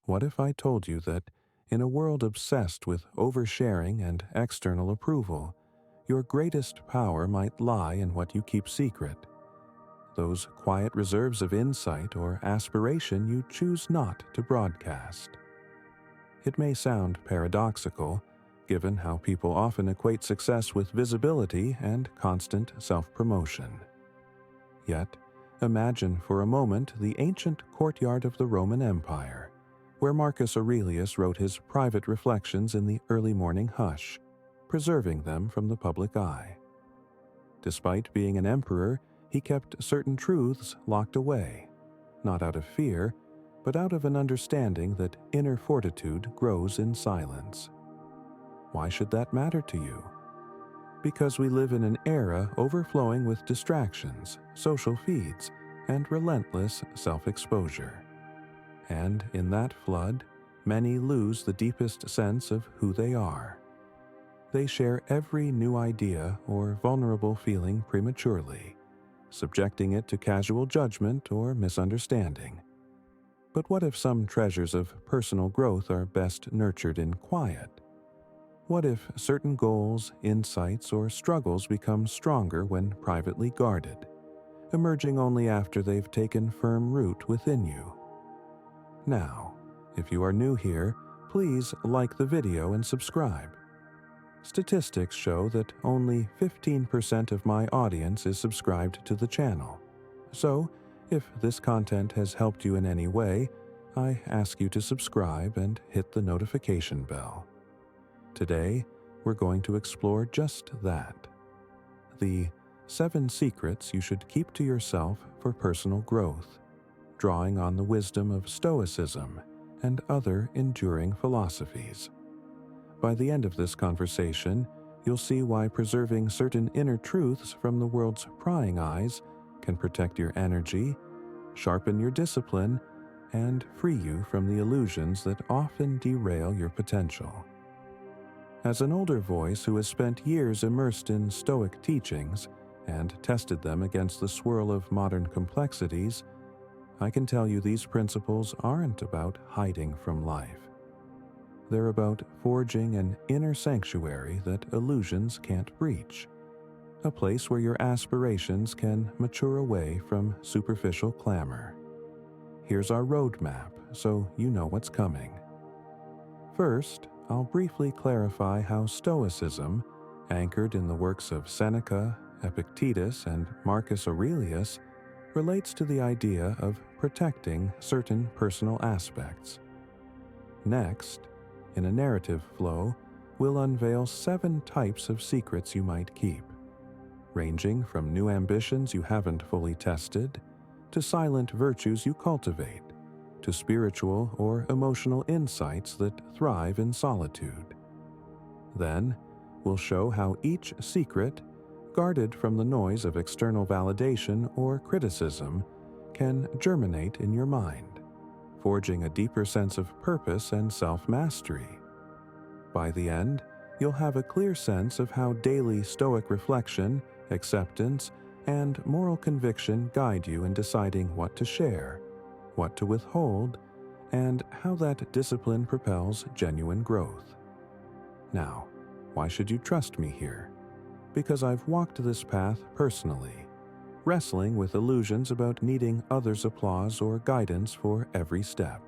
What if I told you that, in a world obsessed with oversharing and external approval, your greatest power might lie in what you keep secret? Those quiet reserves of insight or aspiration you choose not to broadcast. It may sound paradoxical, given how people often equate success with visibility and constant self-promotion. Yet, imagine for a moment the ancient courtyard of the Roman Empire, where Marcus Aurelius wrote his private reflections in the early morning hush, preserving them from the public eye. Despite being an emperor, he kept certain truths locked away, not out of fear, but out of an understanding that inner fortitude grows in silence. Why should that matter to you? Because we live in an era overflowing with distractions, social feeds, and relentless self-exposure. And in that flood, many lose the deepest sense of who they are. They share every new idea or vulnerable feeling prematurely, subjecting it to casual judgment or misunderstanding. But what if some treasures of personal growth are best nurtured in quiet? What if certain goals, insights, or struggles become stronger when privately guarded, emerging only after they've taken firm root within you? Now, if you are new here, please like the video and subscribe. Statistics show that only 15% of my audience is subscribed to the channel. So, if this content has helped you in any way, I ask you to subscribe and hit the notification bell. Today, we're going to explore just that. The 7 secrets you should keep to yourself for personal growth, drawing on the wisdom of Stoicism and other enduring philosophies. By the end of this conversation, you'll see why preserving certain inner truths from the world's prying eyes can protect your energy, sharpen your discipline, and free you from the illusions that often derail your potential. As an older voice who has spent years immersed in Stoic teachings and tested them against the swirl of modern complexities, I can tell you these principles aren't about hiding from life. They're about forging an inner sanctuary that illusions can't breach, a place where your aspirations can mature away from superficial clamor. Here's our roadmap, so you know what's coming. First, I'll briefly clarify how Stoicism, anchored in the works of Seneca, Epictetus, and Marcus Aurelius, relates to the idea of protecting certain personal aspects. Next, in a narrative flow, we'll unveil 7 types of secrets you might keep, ranging from new ambitions you haven't fully tested, to silent virtues you cultivate, to spiritual or emotional insights that thrive in solitude. Then, we'll show how each secret, guarded from the noise of external validation or criticism, can germinate in your mind, forging a deeper sense of purpose and self-mastery. By the end, you'll have a clear sense of how daily Stoic reflection, acceptance, and moral conviction guide you in deciding what to share, what to withhold, and how that discipline propels genuine growth. Now, why should you trust me here? Because I've walked this path personally, wrestling with illusions about needing others' applause or guidance for every step.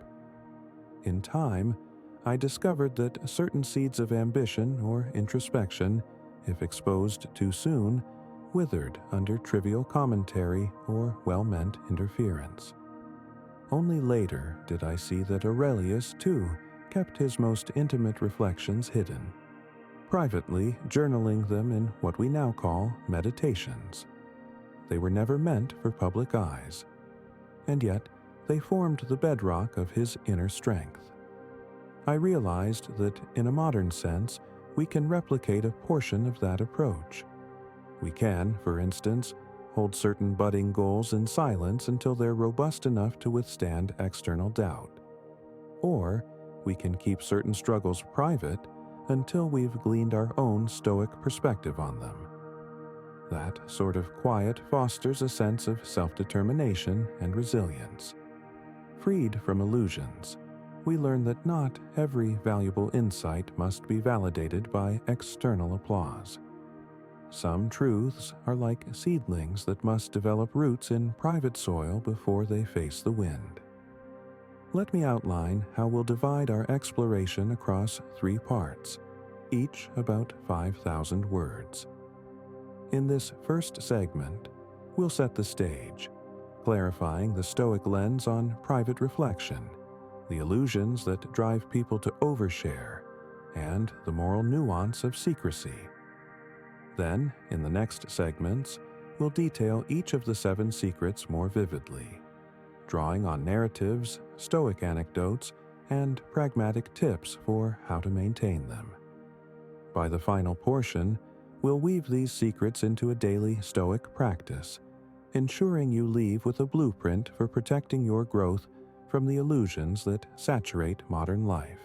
In time, I discovered that certain seeds of ambition or introspection, if exposed too soon, withered under trivial commentary or well-meant interference. Only later did I see that Aurelius, too, kept his most intimate reflections hidden, privately journaling them in what we now call meditations. They were never meant for public eyes, and yet they formed the bedrock of his inner strength. I realized that, in a modern sense, we can replicate a portion of that approach. We can, for instance, hold certain budding goals in silence until they're robust enough to withstand external doubt. Or we can keep certain struggles private until we've gleaned our own Stoic perspective on them. That sort of quiet fosters a sense of self-determination and resilience. Freed from illusions, we learn that not every valuable insight must be validated by external applause. Some truths are like seedlings that must develop roots in private soil before they face the wind. Let me outline how we'll divide our exploration across 3 parts, each about 5,000 words. In this first segment, we'll set the stage, clarifying the Stoic lens on private reflection, the illusions that drive people to overshare, and the moral nuance of secrecy. Then, in the next segments, we'll detail each of the 7 secrets more vividly, drawing on narratives, Stoic anecdotes, and pragmatic tips for how to maintain them. By the final portion, we'll weave these secrets into a daily Stoic practice, ensuring you leave with a blueprint for protecting your growth from the illusions that saturate modern life.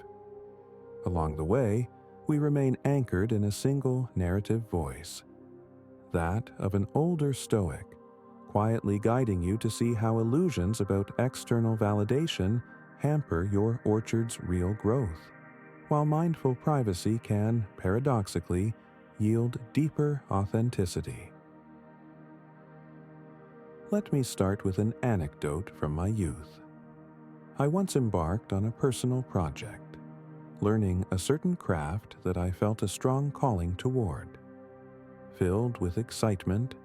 Along the way, we remain anchored in a single narrative voice, that of an older Stoic, quietly guiding you to see how illusions about external validation hamper your orchard's real growth, while mindful privacy can, paradoxically, yield deeper authenticity. Let me start with an anecdote from my youth. I once embarked on a personal project, learning a certain craft that I felt a strong calling toward. Filled with excitement,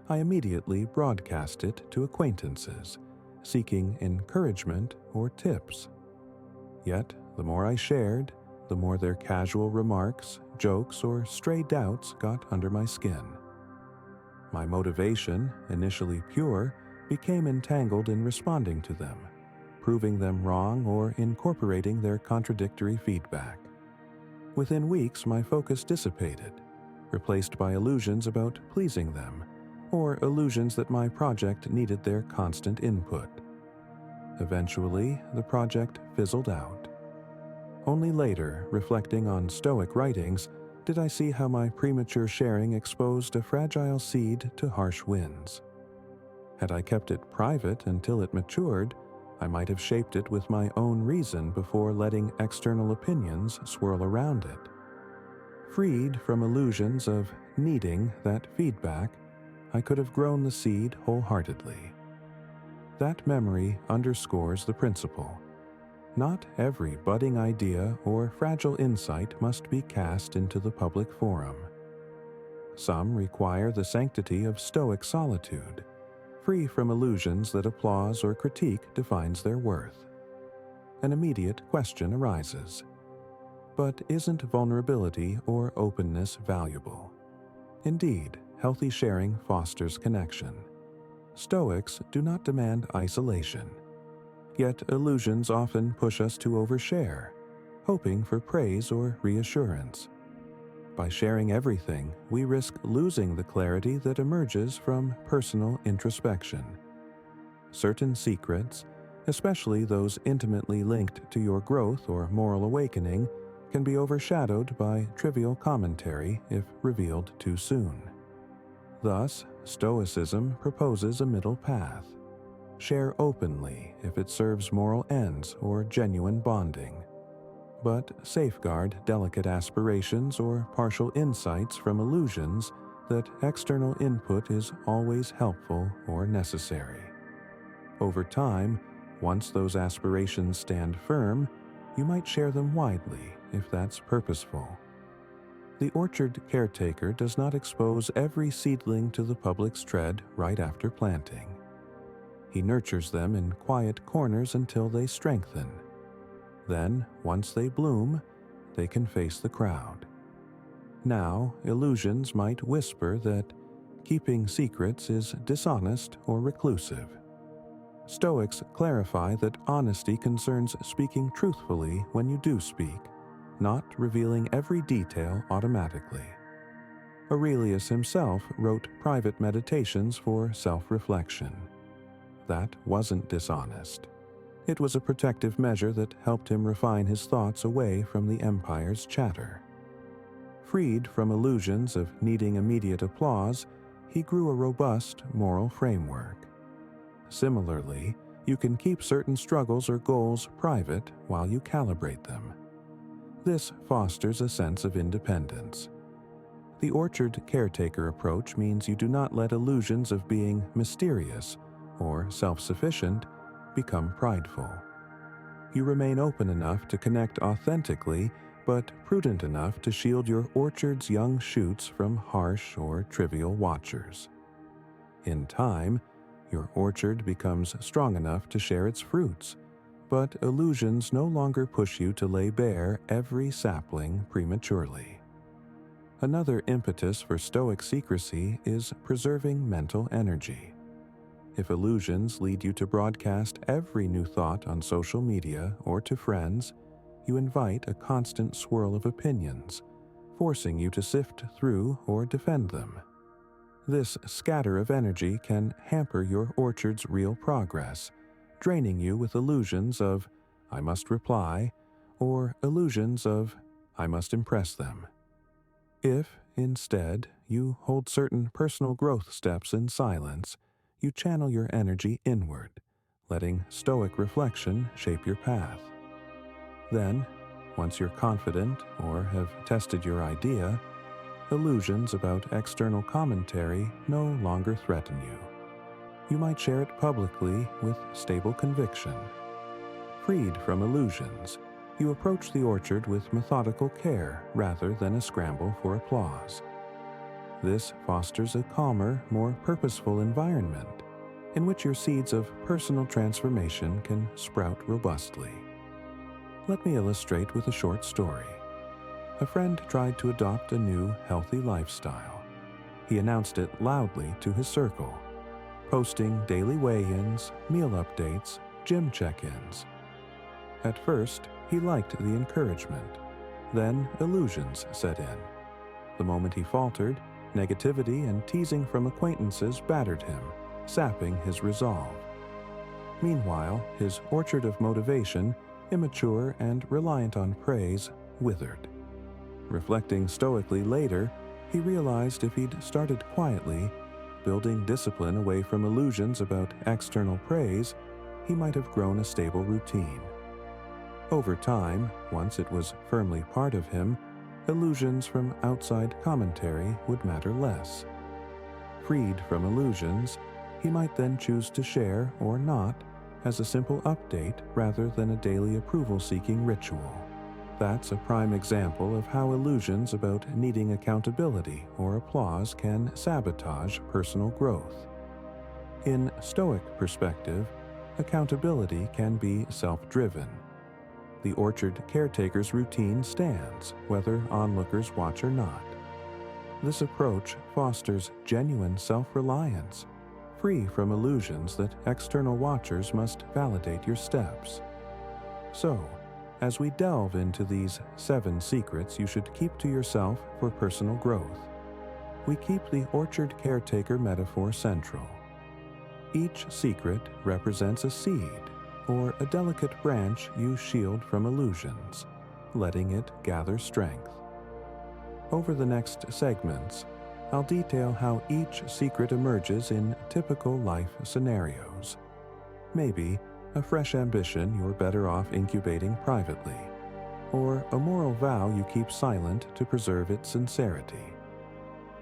I immediately broadcast it to acquaintances, seeking encouragement or tips. Yet, the more I shared, the more their casual remarks, jokes, or stray doubts got under my skin. My motivation, initially pure, became entangled in responding to them, proving them wrong or incorporating their contradictory feedback. Within weeks, my focus dissipated, replaced by illusions about pleasing them, or illusions that my project needed their constant input. Eventually, the project fizzled out. Only later, reflecting on Stoic writings, did I see how my premature sharing exposed a fragile seed to harsh winds. Had I kept it private until it matured, I might have shaped it with my own reason before letting external opinions swirl around it. Freed from illusions of needing that feedback, I could have grown the seed wholeheartedly. That memory underscores the principle. Not every budding idea or fragile insight must be cast into the public forum. Some require the sanctity of Stoic solitude, free from illusions that applause or critique defines their worth. An immediate question arises. But isn't vulnerability or openness valuable? Indeed, healthy sharing fosters connection. Stoics do not demand isolation. Yet illusions often push us to overshare, hoping for praise or reassurance. By sharing everything, we risk losing the clarity that emerges from personal introspection. Certain secrets, especially those intimately linked to your growth or moral awakening, can be overshadowed by trivial commentary if revealed too soon. Thus, Stoicism proposes a middle path. Share openly if it serves moral ends or genuine bonding, but safeguard delicate aspirations or partial insights from illusions that external input is always helpful or necessary. Over time, once those aspirations stand firm, you might share them widely if that's purposeful. The orchard caretaker does not expose every seedling to the public's tread right after planting. He nurtures them in quiet corners until they strengthen. Then, once they bloom, they can face the crowd. Now, illusions might whisper that keeping secrets is dishonest or reclusive. Stoics clarify that honesty concerns speaking truthfully when you do speak, not revealing every detail automatically. Aurelius himself wrote private meditations for self-reflection. That wasn't dishonest. It was a protective measure that helped him refine his thoughts away from the empire's chatter. Freed from illusions of needing immediate applause, he grew a robust moral framework. Similarly, you can keep certain struggles or goals private while you calibrate them. This fosters a sense of independence. The orchard caretaker approach means you do not let illusions of being mysterious or self-sufficient become prideful. You remain open enough to connect authentically, but prudent enough to shield your orchard's young shoots from harsh or trivial watchers. In time, your orchard becomes strong enough to share its fruits, but illusions no longer push you to lay bare every sapling prematurely. Another impetus for Stoic secrecy is preserving mental energy. If illusions lead you to broadcast every new thought on social media or to friends, you invite a constant swirl of opinions, forcing you to sift through or defend them. This scatter of energy can hamper your orchard's real progress, draining you with illusions of, "I must reply," or illusions of, "I must impress them." If, instead, you hold certain personal growth steps in silence, you channel your energy inward, letting Stoic reflection shape your path. Then, once you're confident or have tested your idea, illusions about external commentary no longer threaten you. You might share it publicly with stable conviction. Freed from illusions, you approach the orchard with methodical care rather than a scramble for applause. This fosters a calmer, more purposeful environment in which your seeds of personal transformation can sprout robustly. Let me illustrate with a short story. A friend tried to adopt a new, healthy lifestyle. He announced it loudly to his circle, posting daily weigh-ins, meal updates, gym check-ins. At first, he liked the encouragement. Then illusions set in. The moment he faltered, negativity and teasing from acquaintances battered him, sapping his resolve. Meanwhile, his orchard of motivation, immature and reliant on praise, withered. Reflecting stoically later, he realized if he'd started quietly, building discipline away from illusions about external praise, he might have grown a stable routine. Over time, once it was firmly part of him, illusions from outside commentary would matter less. Freed from illusions, he might then choose to share or not as a simple update rather than a daily approval-seeking ritual. That's a prime example of how illusions about needing accountability or applause can sabotage personal growth. In Stoic perspective, accountability can be self-driven. The orchard caretaker's routine stands, whether onlookers watch or not. This approach fosters genuine self-reliance, free from illusions that external watchers must validate your steps. So, as we delve into these 7 secrets you should keep to yourself for personal growth, we keep the orchard caretaker metaphor central. Each secret represents a seed, or a delicate branch you shield from illusions, letting it gather strength. Over the next segments, I'll detail how each secret emerges in typical life scenarios. Maybe a fresh ambition you're better off incubating privately, or a moral vow you keep silent to preserve its sincerity.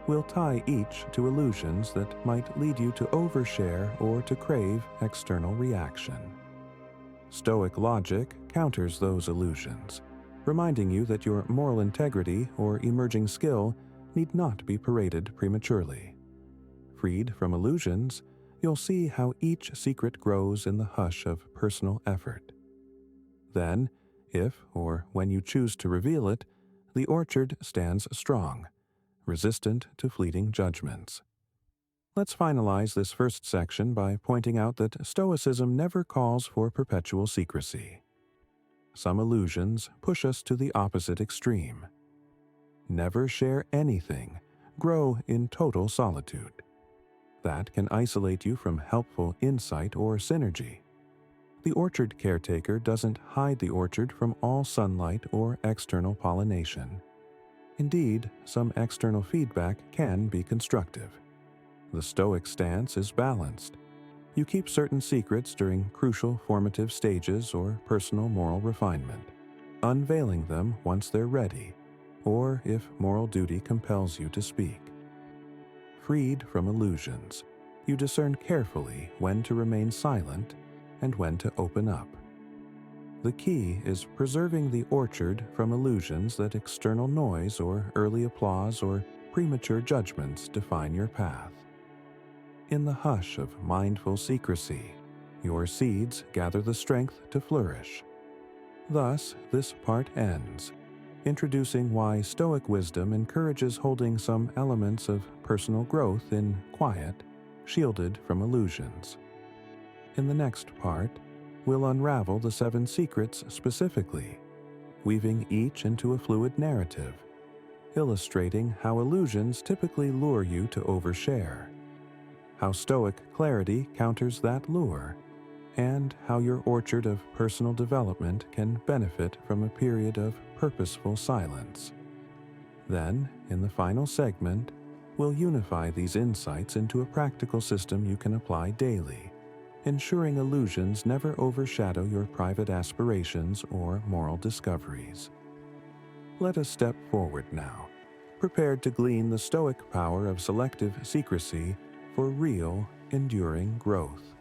We'll tie each to illusions that might lead you to overshare or to crave external reaction. Stoic logic counters those illusions, reminding you that your moral integrity or emerging skill need not be paraded prematurely. Freed from illusions, you'll see how each secret grows in the hush of personal effort. Then, if or when you choose to reveal it, the orchard stands strong, resistant to fleeting judgments. Let's finalize this first section by pointing out that Stoicism never calls for perpetual secrecy. Some illusions push us to the opposite extreme. Never share anything, grow in total solitude. That can isolate you from helpful insight or synergy. The orchard caretaker doesn't hide the orchard from all sunlight or external pollination. Indeed, some external feedback can be constructive. The Stoic stance is balanced. You keep certain secrets during crucial formative stages or personal moral refinement, unveiling them once they're ready, or if moral duty compels you to speak. Freed from illusions, you discern carefully when to remain silent and when to open up. The key is preserving the orchard from illusions that external noise or early applause or premature judgments define your path. In the hush of mindful secrecy, your seeds gather the strength to flourish. Thus, this part ends, introducing why Stoic wisdom encourages holding some elements of personal growth in quiet, shielded from illusions. In the next part, we'll unravel the 7 secrets specifically, weaving each into a fluid narrative, illustrating how illusions typically lure you to overshare, how Stoic clarity counters that lure, and how your orchard of personal development can benefit from a period of purposeful silence. Then, in the final segment, we'll unify these insights into a practical system you can apply daily, ensuring illusions never overshadow your private aspirations or moral discoveries. Let us step forward now, prepared to glean the Stoic power of selective secrecy for real, enduring growth.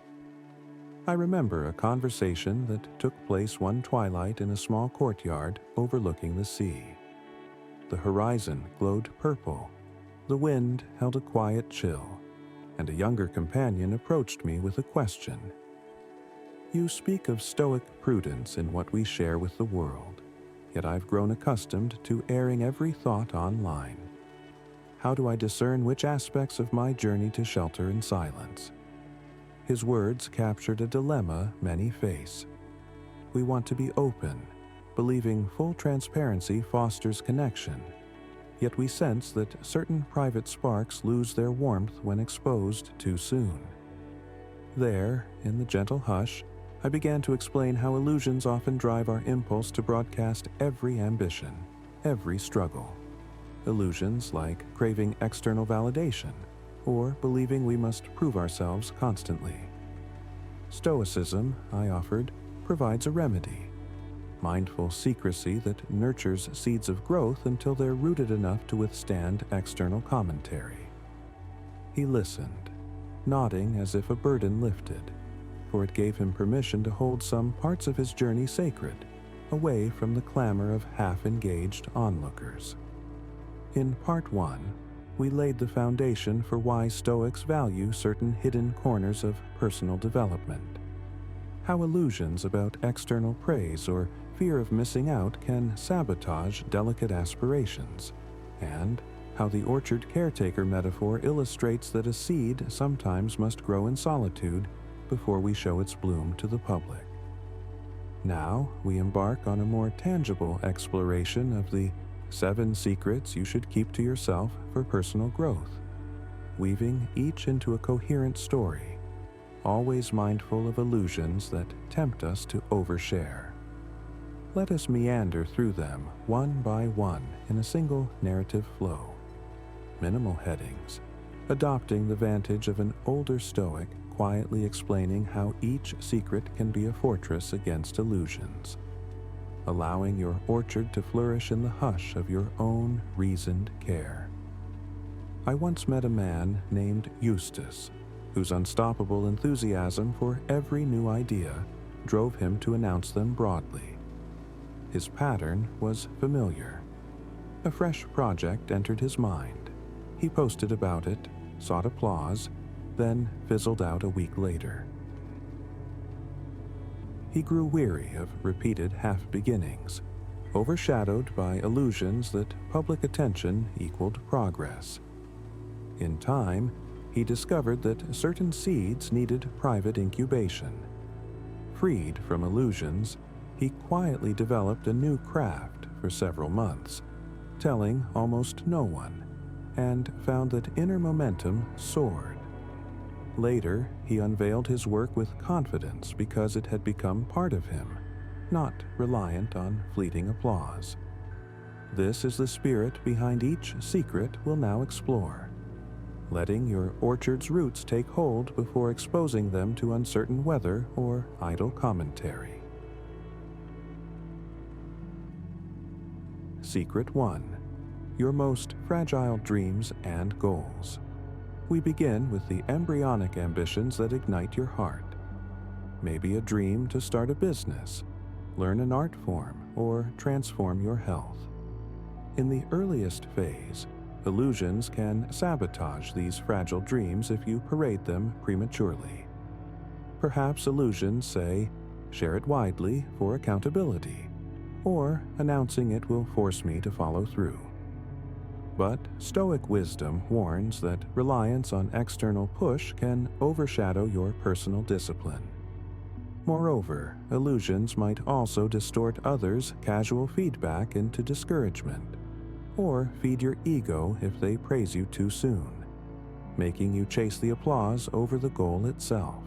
I remember a conversation that took place one twilight in a small courtyard overlooking the sea. The horizon glowed purple, the wind held a quiet chill, and a younger companion approached me with a question. You speak of Stoic prudence in what we share with the world, yet I've grown accustomed to airing every thought online. How do I discern which aspects of my journey to shelter in silence? His words captured a dilemma many face. We want to be open, believing full transparency fosters connection, yet we sense that certain private sparks lose their warmth when exposed too soon. There, in the gentle hush, I began to explain how illusions often drive our impulse to broadcast every ambition, every struggle. Illusions like craving external validation, or believing we must prove ourselves constantly. Stoicism, I offered, provides a remedy. Mindful secrecy that nurtures seeds of growth until they're rooted enough to withstand external commentary. He listened, nodding as if a burden lifted, for it gave him permission to hold some parts of his journey sacred, away from the clamor of half-engaged onlookers. In Part 1, we laid the foundation for why Stoics value certain hidden corners of personal development, how illusions about external praise or fear of missing out can sabotage delicate aspirations, and how the orchard caretaker metaphor illustrates that a seed sometimes must grow in solitude before we show its bloom to the public. Now we embark on a more tangible exploration of the 7 secrets you should keep to yourself for personal growth, weaving each into a coherent story, always mindful of illusions that tempt us to overshare. Let us meander through them one by one in a single narrative flow. Minimal headings, adopting the vantage of an older Stoic, quietly explaining how each secret can be a fortress against illusions, allowing your orchard to flourish in the hush of your own reasoned care. I once met a man named Eustace, whose unstoppable enthusiasm for every new idea drove him to announce them broadly. His pattern was familiar. A fresh project entered his mind. He posted about it, sought applause, then fizzled out a week later. He grew weary of repeated half-beginnings, overshadowed by illusions that public attention equaled progress. In time, he discovered that certain seeds needed private incubation. Freed from illusions, he quietly developed a new craft for several months, telling almost no one, and found that inner momentum soared. Later, he unveiled his work with confidence because it had become part of him, not reliant on fleeting applause. This is the spirit behind each secret we'll now explore. letting your orchard's roots take hold before exposing them to uncertain weather or idle commentary. Secret 1. Your most fragile dreams and goals. We begin with the embryonic ambitions that ignite your heart. Maybe a dream to start a business, learn an art form, or transform your health. In the earliest phase, illusions can sabotage these fragile dreams if you parade them prematurely. Perhaps illusions say, share it widely for accountability, or announcing it will force me to follow through. But Stoic wisdom warns that reliance on external push can overshadow your personal discipline. Moreover, illusions might also distort others' casual feedback into discouragement, or feed your ego if they praise you too soon, making you chase the applause over the goal itself.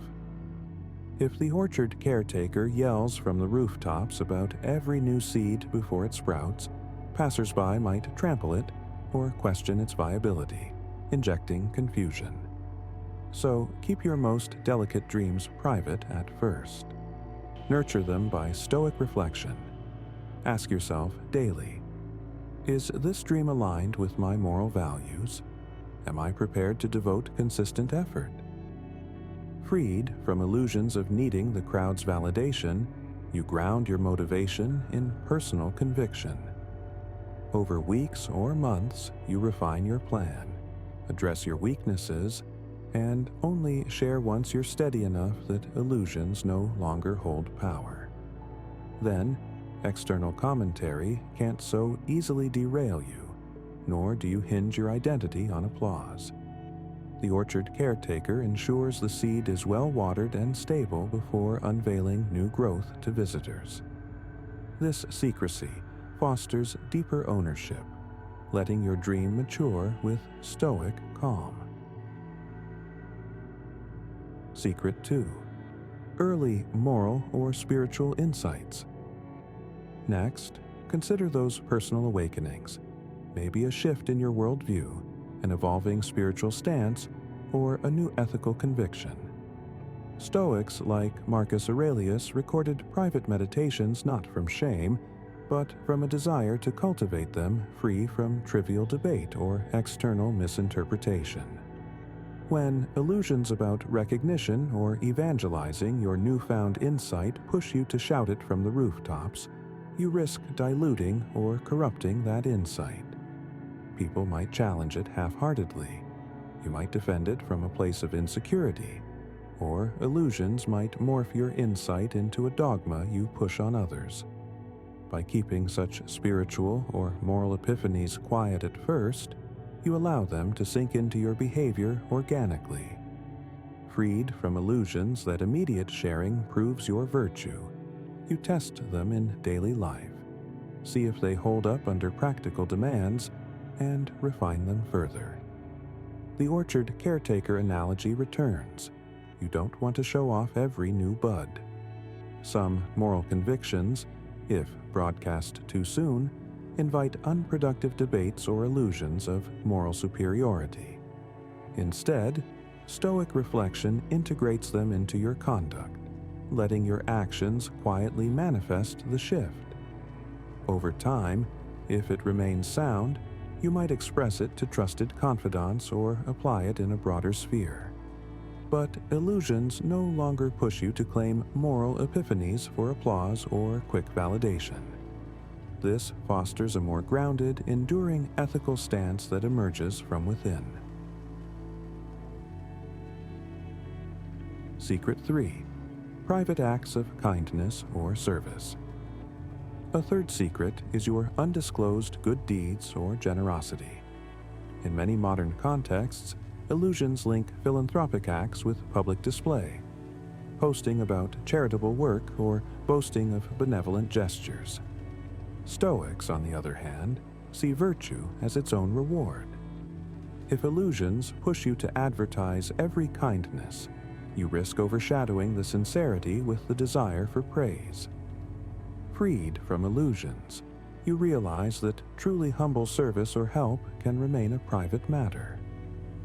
If the orchard caretaker yells from the rooftops about every new seed before it sprouts, passersby might trample it or question its viability, injecting confusion. So keep your most delicate dreams private at first. Nurture them by Stoic reflection. Ask yourself daily, is this dream aligned with my moral values? Am I prepared to devote consistent effort? Freed from illusions of needing the crowd's validation, you ground your motivation in personal conviction. Over weeks or months, you refine your plan, address your weaknesses, and only share once you're steady enough that illusions no longer hold power. Then, external commentary can't so easily derail you, nor do you hinge your identity on applause. The orchard caretaker ensures the seed is well watered and stable before unveiling new growth to visitors. This secrecy fosters deeper ownership, letting your dream mature with Stoic calm. Secret 2. Early moral or spiritual insights. Next, consider those personal awakenings, maybe a shift in your worldview, an evolving spiritual stance, or a new ethical conviction. Stoics like Marcus Aurelius recorded private meditations not from shame, but from a desire to cultivate them free from trivial debate or external misinterpretation. When illusions about recognition or evangelizing your newfound insight push you to shout it from the rooftops, you risk diluting or corrupting that insight. People might challenge it half-heartedly. You might defend it from a place of insecurity, or illusions might morph your insight into a dogma you push on others. By keeping such spiritual or moral epiphanies quiet at first, you allow them to sink into your behavior organically. Freed from illusions that immediate sharing proves your virtue, you test them in daily life, see if they hold up under practical demands, and refine them further. The orchard caretaker analogy returns. You don't want to show off every new bud. Some moral convictions, if broadcast too soon, invite unproductive debates or illusions of moral superiority. Instead, Stoic reflection integrates them into your conduct, letting your actions quietly manifest the shift. Over time, if it remains sound, you might express it to trusted confidants or apply it in a broader sphere. But illusions no longer push you to claim moral epiphanies for applause or quick validation. This fosters a more grounded, enduring ethical stance that emerges from within. Secret 3. Private acts of kindness or service. A third secret is your undisclosed good deeds or generosity. In many modern contexts, illusions link philanthropic acts with public display, posting about charitable work or boasting of benevolent gestures. Stoics, on the other hand, see virtue as its own reward. If illusions push you to advertise every kindness, you risk overshadowing the sincerity with the desire for praise. Freed from illusions, you realize that truly humble service or help can remain a private matter.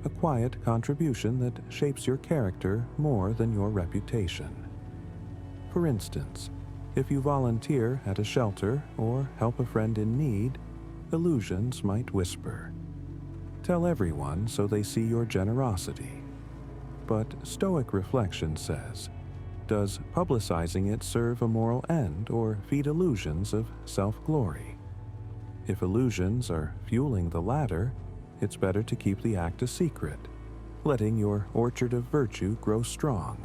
a quiet contribution that shapes your character more than your reputation. For instance, if you volunteer at a shelter or help a friend in need, illusions might whisper, "Tell everyone so they see your generosity." But Stoic reflection says, does publicizing it serve a moral end or feed illusions of self-glory? If illusions are fueling the latter, it's better to keep the act a secret, letting your orchard of virtue grow strong,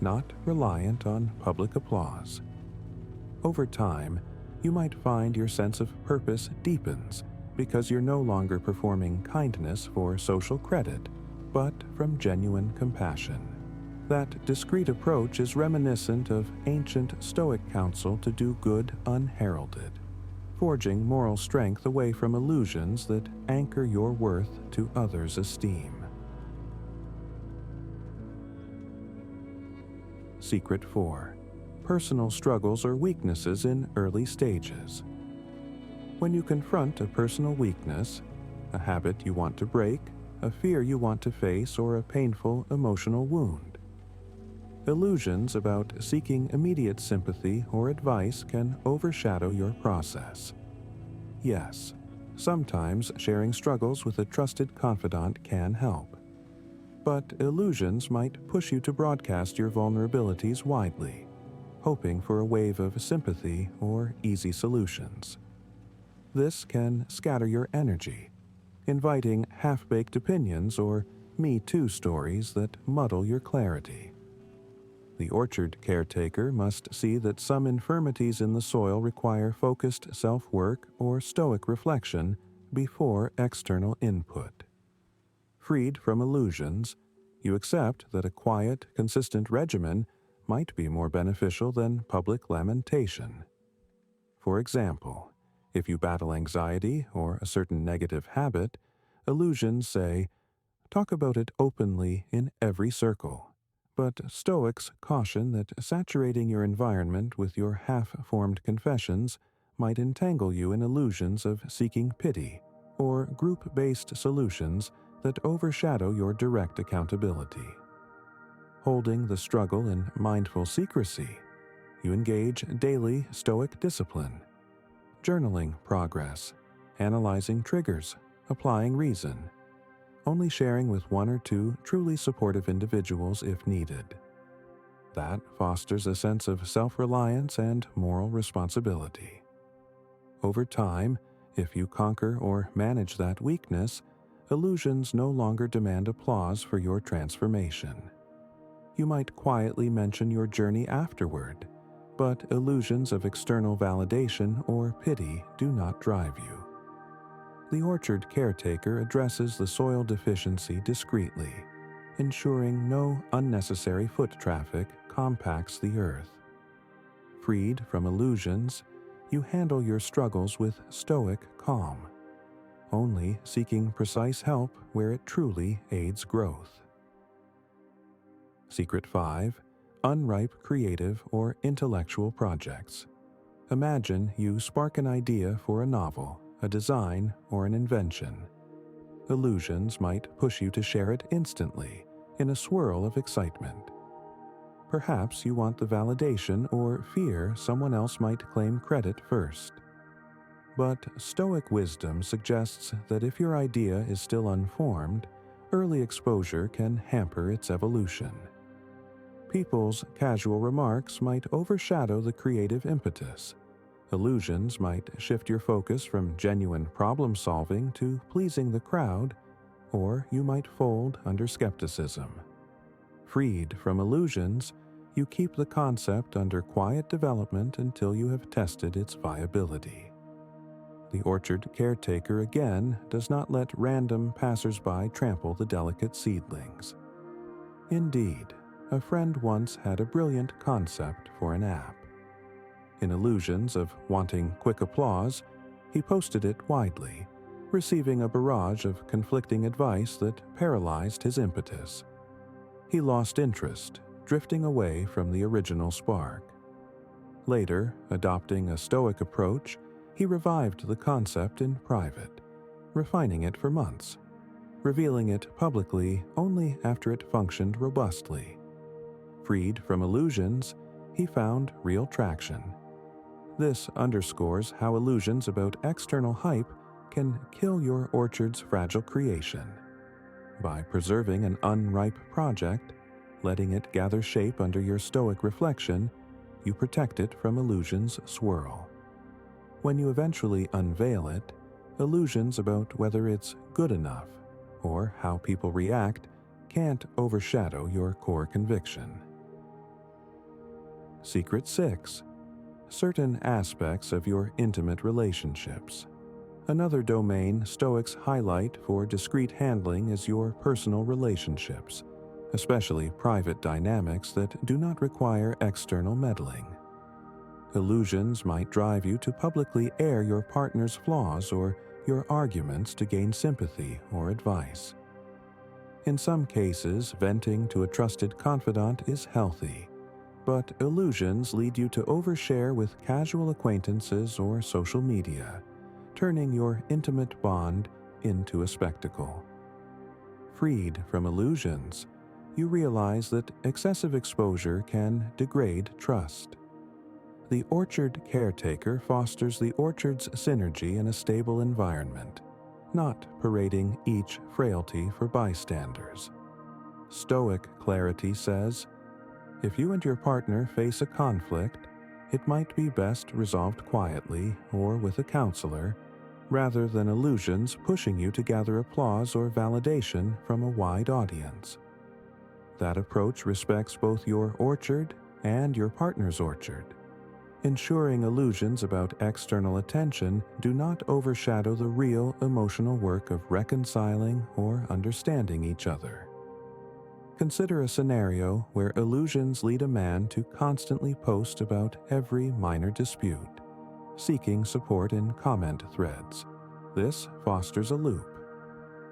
not reliant on public applause. Over time, you might find your sense of purpose deepens because you're no longer performing kindness for social credit, but from genuine compassion. That discreet approach is reminiscent of ancient Stoic counsel to do good unheralded, forging moral strength away from illusions that anchor your worth to others' esteem. Secret 4. Personal struggles or weaknesses in early stages. When you confront a personal weakness, a habit you want to break, a fear you want to face, or a painful emotional wound, illusions about seeking immediate sympathy or advice can overshadow your process. Yes, sometimes sharing struggles with a trusted confidant can help, but illusions might push you to broadcast your vulnerabilities widely, hoping for a wave of sympathy or easy solutions. This can scatter your energy, inviting half-baked opinions or Me Too stories that muddle your clarity. The orchard caretaker must see that some infirmities in the soil require focused self-work or Stoic reflection before external input. Freed from illusions, you accept that a quiet, consistent regimen might be more beneficial than public lamentation. For example, if you battle anxiety or a certain negative habit, illusions say, "Talk about it openly in every circle." But Stoics caution that saturating your environment with your half-formed confessions might entangle you in illusions of seeking pity or group-based solutions that overshadow your direct accountability. Holding the struggle in mindful secrecy, you engage daily Stoic discipline, journaling progress, analyzing triggers, applying reason, only sharing with one or two truly supportive individuals if needed. That fosters a sense of self-reliance and moral responsibility. Over time, if you conquer or manage that weakness, illusions no longer demand applause for your transformation. You might quietly mention your journey afterward, but illusions of external validation or pity do not drive you. The orchard caretaker addresses the soil deficiency discreetly, ensuring no unnecessary foot traffic compacts the earth. Freed from illusions, you handle your struggles with Stoic calm, only seeking precise help where it truly aids growth. Secret 5. Unripe creative or intellectual projects. Imagine you spark an idea for a novel, a design, or an invention. Illusions might push you to share it instantly, in a swirl of excitement. Perhaps you want the validation or fear someone else might claim credit first. But Stoic wisdom suggests that if your idea is still unformed, early exposure can hamper its evolution. People's casual remarks might overshadow the creative impetus. Illusions might shift your focus from genuine problem-solving to pleasing the crowd, or you might fold under skepticism. Freed from illusions, you keep the concept under quiet development until you have tested its viability. The orchard caretaker again does not let random passers-by trample the delicate seedlings. Indeed, a friend once had a brilliant concept for an app. In illusions of wanting quick applause, he posted it widely, receiving a barrage of conflicting advice that paralyzed his impetus. He lost interest, drifting away from the original spark. Later, adopting a Stoic approach, he revived the concept in private, refining it for months. revealing it publicly only after it functioned robustly. Freed from illusions, he found real traction. This underscores how illusions about external hype can kill your orchard's fragile creation. By preserving an unripe project, letting it gather shape under your Stoic reflection, you protect it from illusions' swirl. When you eventually unveil it, illusions about whether it's good enough or how people react can't overshadow your core conviction. Secret 6. Certain aspects of your intimate relationships. Another domain Stoics highlight for discreet handling is your personal relationships, especially private dynamics that do not require external meddling. Illusions might drive you to publicly air your partner's flaws or your arguments to gain sympathy or advice. In some cases, venting to a trusted confidant is healthy, but illusions lead you to overshare with casual acquaintances or social media, turning your intimate bond into a spectacle. Freed from illusions, you realize that excessive exposure can degrade trust. The orchard caretaker fosters the orchard's synergy in a stable environment, not parading each frailty for bystanders. Stoic clarity says, if you and your partner face a conflict, it might be best resolved quietly or with a counselor, rather than illusions pushing you to gather applause or validation from a wide audience. That approach respects both your orchard and your partner's orchard, ensuring illusions about external attention do not overshadow the real emotional work of reconciling or understanding each other. Consider a scenario where illusions lead a man to constantly post about every minor dispute, seeking support in comment threads. This fosters a loop.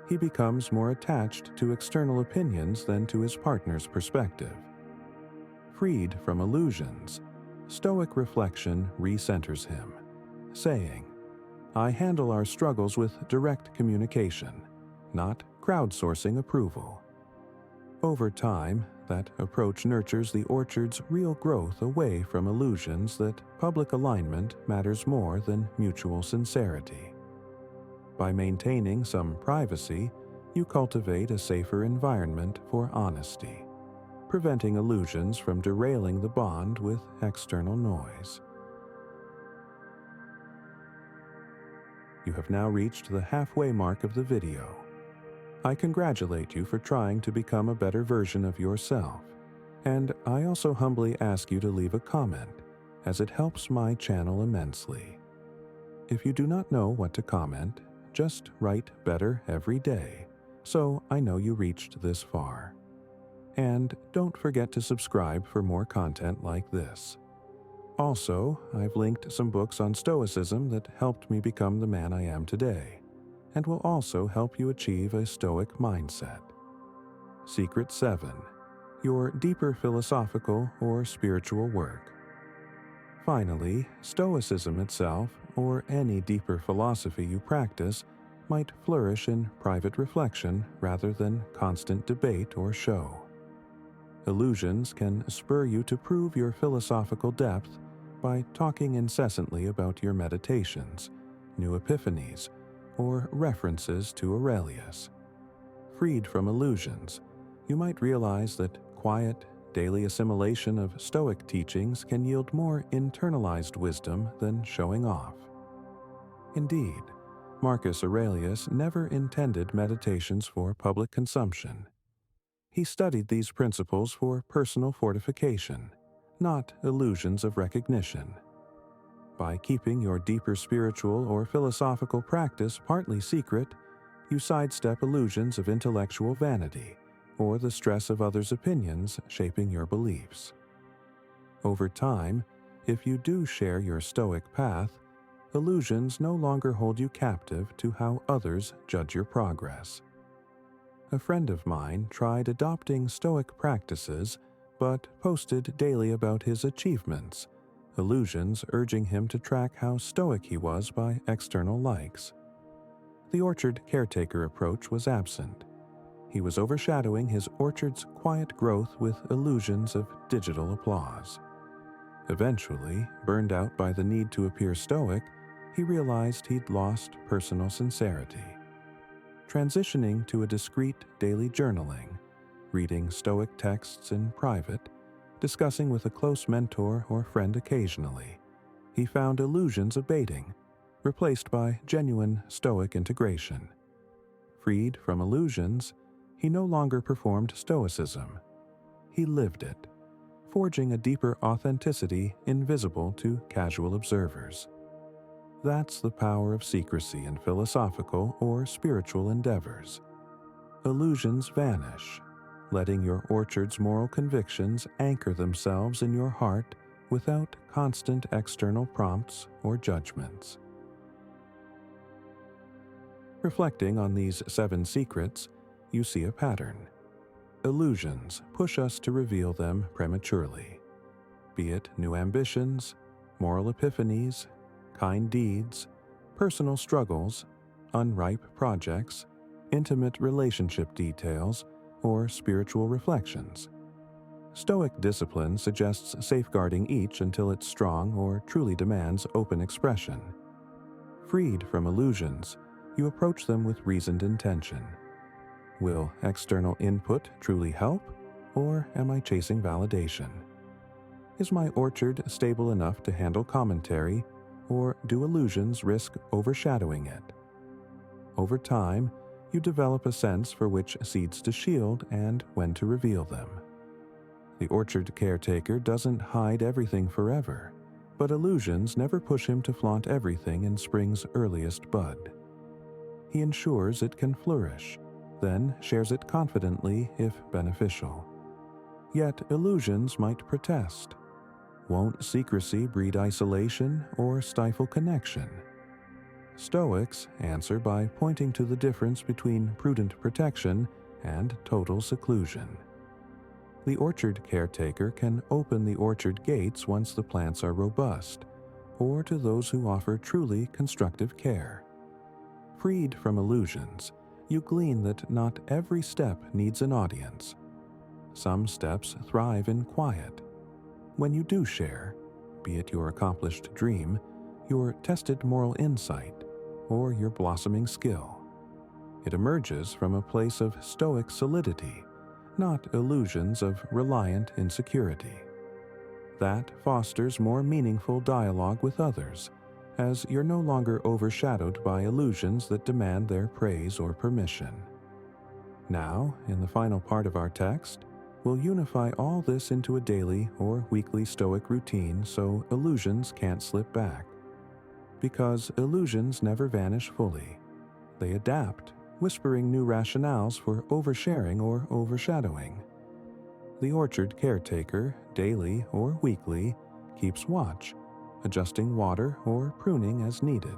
He becomes more attached to external opinions than to his partner's perspective. Freed from illusions, Stoic reflection recenters him, saying, I handle our struggles with direct communication, not crowdsourcing approval. Over time, that approach nurtures the orchard's real growth away from illusions that public alignment matters more than mutual sincerity. By maintaining some privacy, you cultivate a safer environment for honesty, preventing illusions from derailing the bond with external noise. You have now reached the halfway mark of the video. I congratulate you for trying to become a better version of yourself, and I also humbly ask you to leave a comment, as it helps my channel immensely. If you do not know what to comment, just write better every day, so I know you reached this far. And don't forget to subscribe for more content like this. Also, I've linked some books on Stoicism that helped me become the man I am today, and will also help you achieve a Stoic mindset. Secret 7. Your deeper philosophical or spiritual work. Finally, Stoicism itself, or any deeper philosophy you practice, might flourish in private reflection rather than constant debate or show. Illusions can spur you to prove your philosophical depth by talking incessantly about your meditations, new epiphanies, or references to Aurelius. Freed from illusions, you might realize that quiet, daily assimilation of Stoic teachings can yield more internalized wisdom than showing off. Indeed, Marcus Aurelius never intended meditations for public consumption. He studied these principles for personal fortification, not illusions of recognition. By keeping your deeper spiritual or philosophical practice partly secret, you sidestep illusions of intellectual vanity or the stress of others' opinions shaping your beliefs. Over time, if you do share your Stoic path, illusions no longer hold you captive to how others judge your progress. A friend of mine tried adopting Stoic practices, but posted daily about his achievements, illusions urging him to track how Stoic he was by external likes. The orchard caretaker approach was absent. He was overshadowing his orchard's quiet growth with illusions of digital applause. Eventually, burned out by the need to appear stoic, he realized he'd lost personal sincerity. Transitioning to a discreet daily journaling, reading stoic texts in private, discussing with a close mentor or friend occasionally, he found illusions abating, replaced by genuine stoic integration. Freed from illusions, he no longer performed stoicism. He lived it, forging a deeper authenticity invisible to casual observers. That's the power of secrecy in philosophical or spiritual endeavors. Illusions vanish, letting your orchard's moral convictions anchor themselves in your heart without constant external prompts or judgments. Reflecting on these 7 secrets, you see a pattern. Illusions push us to reveal them prematurely, be it new ambitions, moral epiphanies, kind deeds, personal struggles, unripe projects, intimate relationship details, or spiritual reflections. Stoic discipline suggests safeguarding each until it's strong or truly demands open expression. Freed from illusions, you approach them with reasoned intention. Will external input truly help, or am I chasing validation? Is my orchard stable enough to handle commentary, or do illusions risk overshadowing it? Over time, you develop a sense for which seeds to shield and when to reveal them. The orchard caretaker doesn't hide everything forever, but illusions never push him to flaunt everything in spring's earliest bud. He ensures it can flourish, then shares it confidently if beneficial. Yet illusions might protest. Won't secrecy breed isolation or stifle connection? Stoics answer by pointing to the difference between prudent protection and total seclusion. The orchard caretaker can open the orchard gates once the plants are robust, or to those who offer truly constructive care. Freed from illusions, you glean that not every step needs an audience. Some steps thrive in quiet. When you do share, be it your accomplished dream, your tested moral insight, or your blossoming skill, it emerges from a place of stoic solidity, not illusions of reliant insecurity. That fosters more meaningful dialogue with others, as you're no longer overshadowed by illusions that demand their praise or permission. Now, in the final part of our text, we'll unify all this into a daily or weekly stoic routine so illusions can't slip back. Because illusions never vanish fully. They adapt, whispering new rationales for oversharing or overshadowing. The orchard caretaker, daily or weekly, keeps watch, adjusting water or pruning as needed.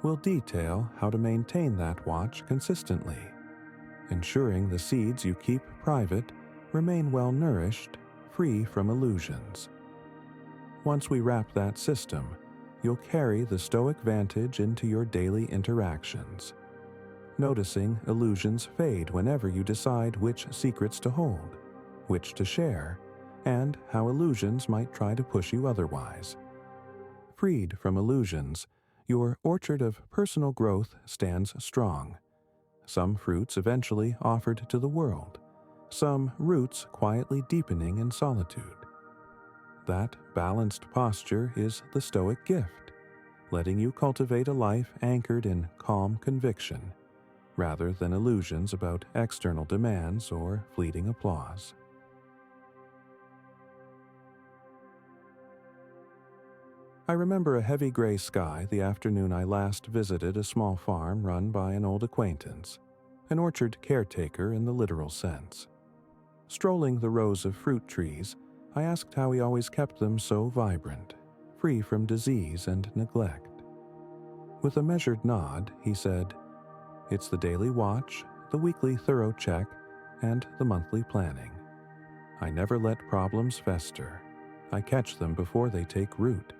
We'll detail how to maintain that watch consistently, ensuring the seeds you keep private remain well-nourished, free from illusions. Once we wrap that system, you'll carry the Stoic vantage into your daily interactions, noticing illusions fade whenever you decide which secrets to hold, which to share, and how illusions might try to push you otherwise. Freed from illusions, your orchard of personal growth stands strong. Some fruits eventually offered to the world, some roots quietly deepening in solitude. That balanced posture is the Stoic gift, letting you cultivate a life anchored in calm conviction, rather than illusions about external demands or fleeting applause. I remember a heavy gray sky the afternoon I last visited a small farm run by an old acquaintance, an orchard caretaker in the literal sense. Strolling the rows of fruit trees, I asked how he always kept them so vibrant, free from disease and neglect. With a measured nod, he said, "It's the daily watch, the weekly thorough check, and the monthly planning. I never let problems fester. I catch them before they take root."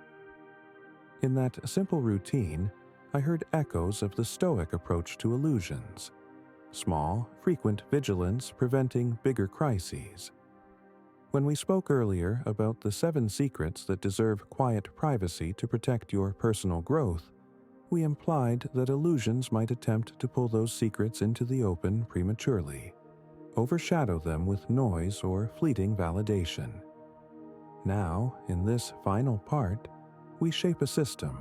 In that simple routine, I heard echoes of the Stoic approach to illusions: small, frequent vigilance preventing bigger crises. When we spoke earlier about the 7 secrets that deserve quiet privacy to protect your personal growth, we implied that illusions might attempt to pull those secrets into the open prematurely, overshadow them with noise or fleeting validation. Now, in this final part, we shape a system,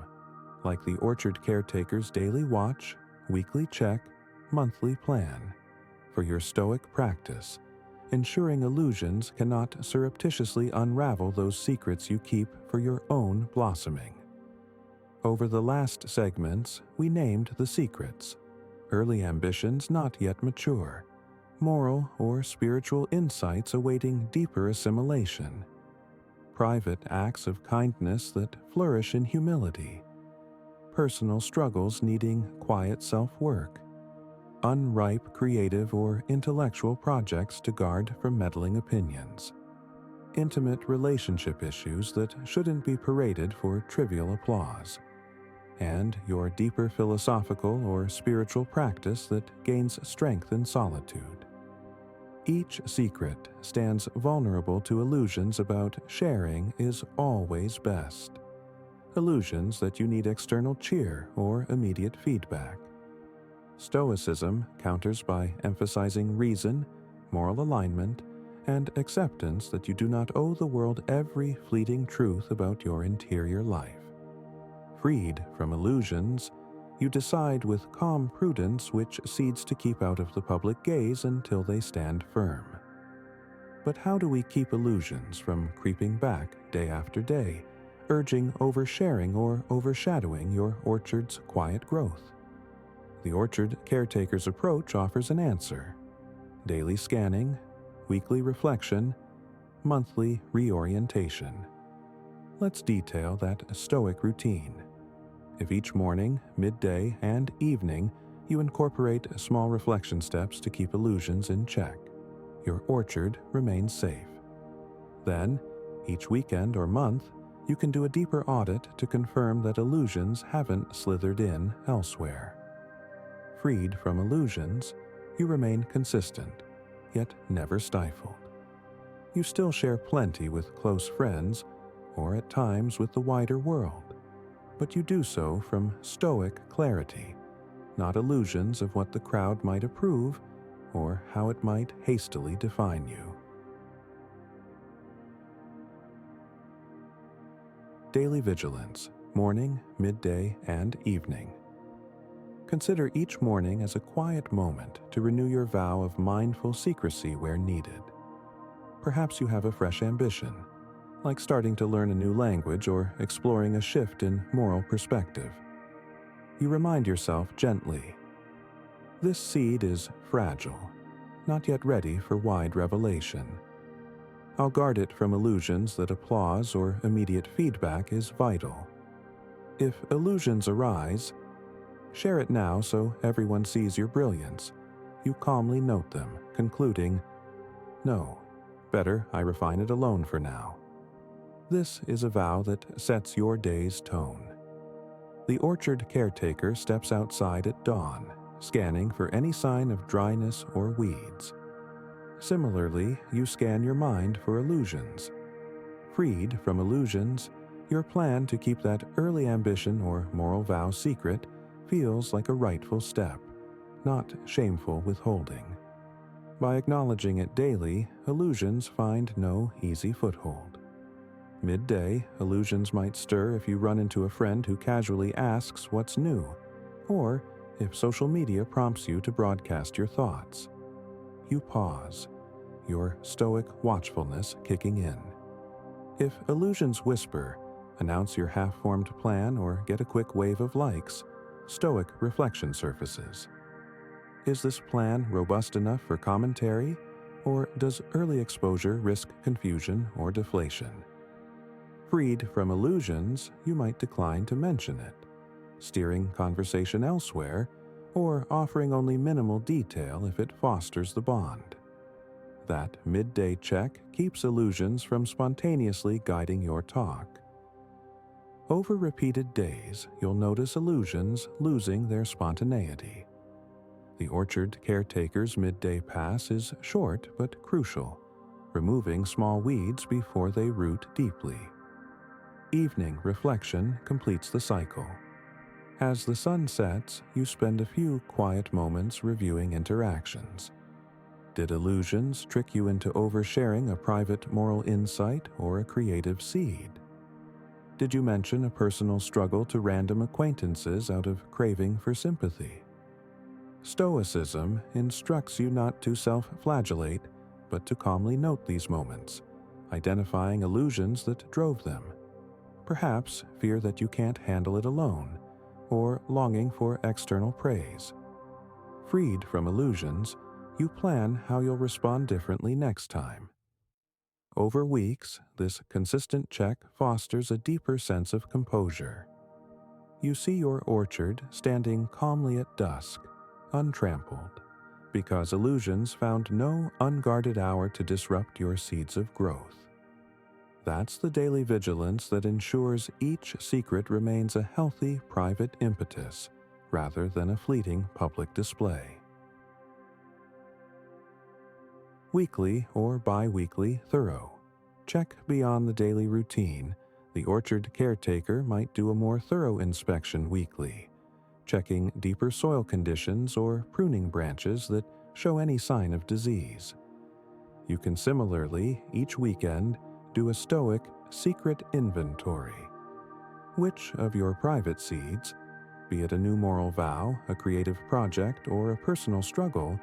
like the orchard caretaker's daily watch, weekly check, monthly plan, for your Stoic practice, ensuring illusions cannot surreptitiously unravel those secrets you keep for your own blossoming. Over the last segments, we named the secrets: early ambitions not yet mature, moral or spiritual insights awaiting deeper assimilation, private acts of kindness that flourish in humility, personal struggles needing quiet self-work, unripe creative or intellectual projects to guard from meddling opinions, intimate relationship issues that shouldn't be paraded for trivial applause, and your deeper philosophical or spiritual practice that gains strength in solitude. Each secret stands vulnerable to illusions about sharing is always best, illusions that you need external cheer or immediate feedback. Stoicism counters by emphasizing reason, moral alignment, and acceptance that you do not owe the world every fleeting truth about your interior life. Freed from illusions, you decide with calm prudence which seeds to keep out of the public gaze until they stand firm. But how do we keep illusions from creeping back day after day, urging oversharing or overshadowing your orchard's quiet growth? The orchard caretaker's approach offers an answer: daily scanning, weekly reflection, monthly reorientation. Let's detail that Stoic routine. If each morning, midday, and evening you incorporate small reflection steps to keep illusions in check, your orchard remains safe. Then, each weekend or month, you can do a deeper audit to confirm that illusions haven't slithered in elsewhere. Freed from illusions, you remain consistent, yet never stifled. You still share plenty with close friends, or at times with the wider world, but you do so from Stoic clarity, not illusions of what the crowd might approve or how it might hastily define you. Daily vigilance, morning, midday, and evening. Consider each morning as a quiet moment to renew your vow of mindful secrecy where needed. Perhaps you have a fresh ambition, like starting to learn a new language or exploring a shift in moral perspective. You remind yourself gently, this seed is fragile, not yet ready for wide revelation. I'll guard it from illusions that applause or immediate feedback is vital. If illusions arise, share it now so everyone sees your brilliance. You calmly note them, concluding, no, better I refine it alone for now. This is a vow that sets your day's tone. The orchard caretaker steps outside at dawn, scanning for any sign of dryness or weeds. Similarly, you scan your mind for illusions. Freed from illusions, your plan to keep that early ambition or moral vow secret feels like a rightful step, not shameful withholding. By acknowledging it daily, illusions find no easy foothold. Midday, illusions might stir if you run into a friend who casually asks what's new, or if social media prompts you to broadcast your thoughts. You pause, your Stoic watchfulness kicking in. If illusions whisper, announce your half-formed plan, or get a quick wave of likes, Stoic reflection surfaces. Is this plan robust enough for commentary, or does early exposure risk confusion or deflation? Freed from illusions, you might decline to mention it, steering conversation elsewhere, or offering only minimal detail if it fosters the bond. That midday check keeps illusions from spontaneously guiding your talk. Over repeated days, you'll notice illusions losing their spontaneity. The orchard caretaker's midday pass is short but crucial, removing small weeds before they root deeply. Evening reflection completes the cycle. As the sun sets, you spend a few quiet moments reviewing interactions. Did illusions trick you into oversharing a private moral insight or a creative seed? Did you mention a personal struggle to random acquaintances out of craving for sympathy? Stoicism instructs you not to self-flagellate, but to calmly note these moments, identifying illusions that drove them. Perhaps fear that you can't handle it alone, or longing for external praise. Freed from illusions, you plan how you'll respond differently next time. Over weeks, this consistent check fosters a deeper sense of composure. You see your orchard standing calmly at dusk, untrampled, because illusions found no unguarded hour to disrupt your seeds of growth. That's the daily vigilance that ensures each secret remains a healthy private impetus, rather than a fleeting public display. Weekly or bi-weekly thorough. Check beyond the daily routine. The orchard caretaker might do a more thorough inspection weekly, checking deeper soil conditions or pruning branches that show any sign of disease. You can similarly, each weekend, do a Stoic secret inventory. Which of your private seeds, be it a new moral vow, a creative project, or a personal struggle,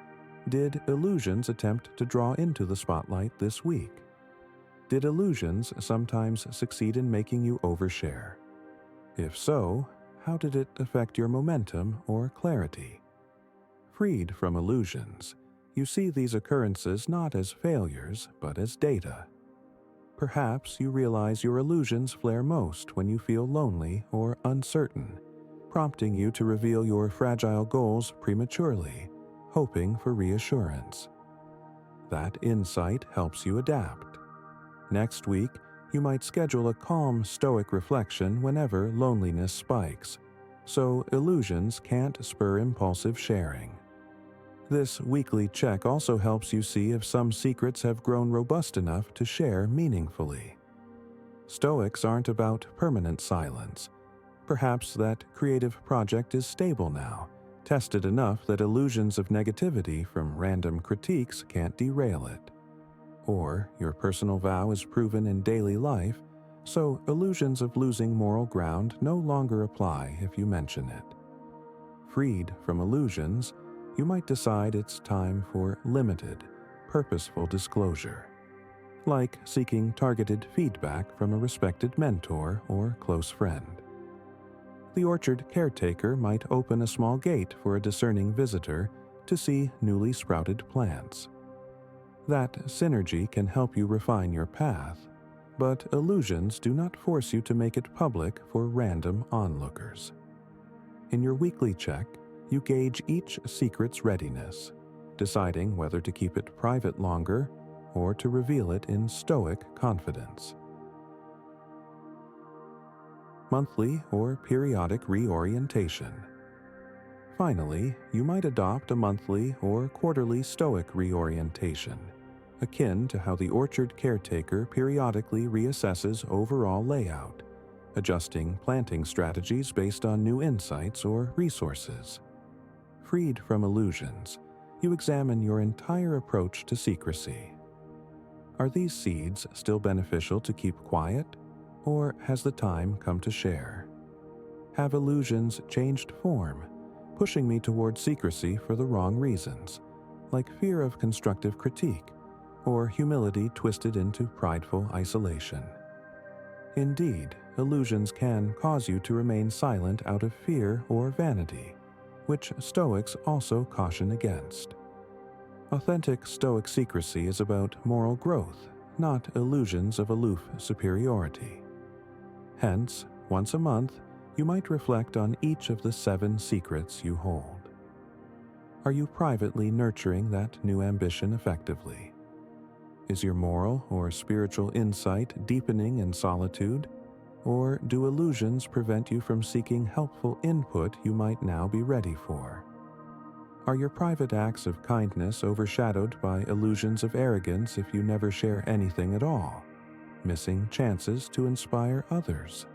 did illusions attempt to draw into the spotlight this week? Did illusions sometimes succeed in making you overshare? If so, how did it affect your momentum or clarity? Freed from illusions, you see these occurrences not as failures, but as data. Perhaps you realize your illusions flare most when you feel lonely or uncertain, prompting you to reveal your fragile goals prematurely, hoping for reassurance. That insight helps you adapt. Next week, you might schedule a calm Stoic reflection whenever loneliness spikes, so illusions can't spur impulsive sharing. This weekly check also helps you see if some secrets have grown robust enough to share meaningfully. Stoics aren't about permanent silence. Perhaps that creative project is stable now, tested enough that illusions of negativity from random critiques can't derail it. Or your personal vow is proven in daily life, so illusions of losing moral ground no longer apply if you mention it. Freed from illusions, you might decide it's time for limited, purposeful disclosure, like seeking targeted feedback from a respected mentor or close friend. The orchard caretaker might open a small gate for a discerning visitor to see newly sprouted plants. That synergy can help you refine your path, but illusions do not force you to make it public for random onlookers. In your weekly check, you gauge each secret's readiness, deciding whether to keep it private longer or to reveal it in Stoic confidence. Monthly or periodic reorientation. Finally, you might adopt a monthly or quarterly Stoic reorientation, akin to how the orchard caretaker periodically reassesses overall layout, adjusting planting strategies based on new insights or resources. Freed from illusions, you examine your entire approach to secrecy. Are these seeds still beneficial to keep quiet, or has the time come to share? Have illusions changed form, pushing me toward secrecy for the wrong reasons, like fear of constructive critique, or humility twisted into prideful isolation? Indeed, illusions can cause you to remain silent out of fear or vanity, which Stoics also caution against. Authentic Stoic secrecy is about moral growth, not illusions of aloof superiority. Hence, once a month, you might reflect on each of the 7 secrets you hold. Are you privately nurturing that new ambition effectively? Is your moral or spiritual insight deepening in solitude, Or do illusions prevent you from seeking helpful input you might now be ready for? Are your private acts of kindness overshadowed by illusions of arrogance if you never share anything at all, missing chances to inspire others?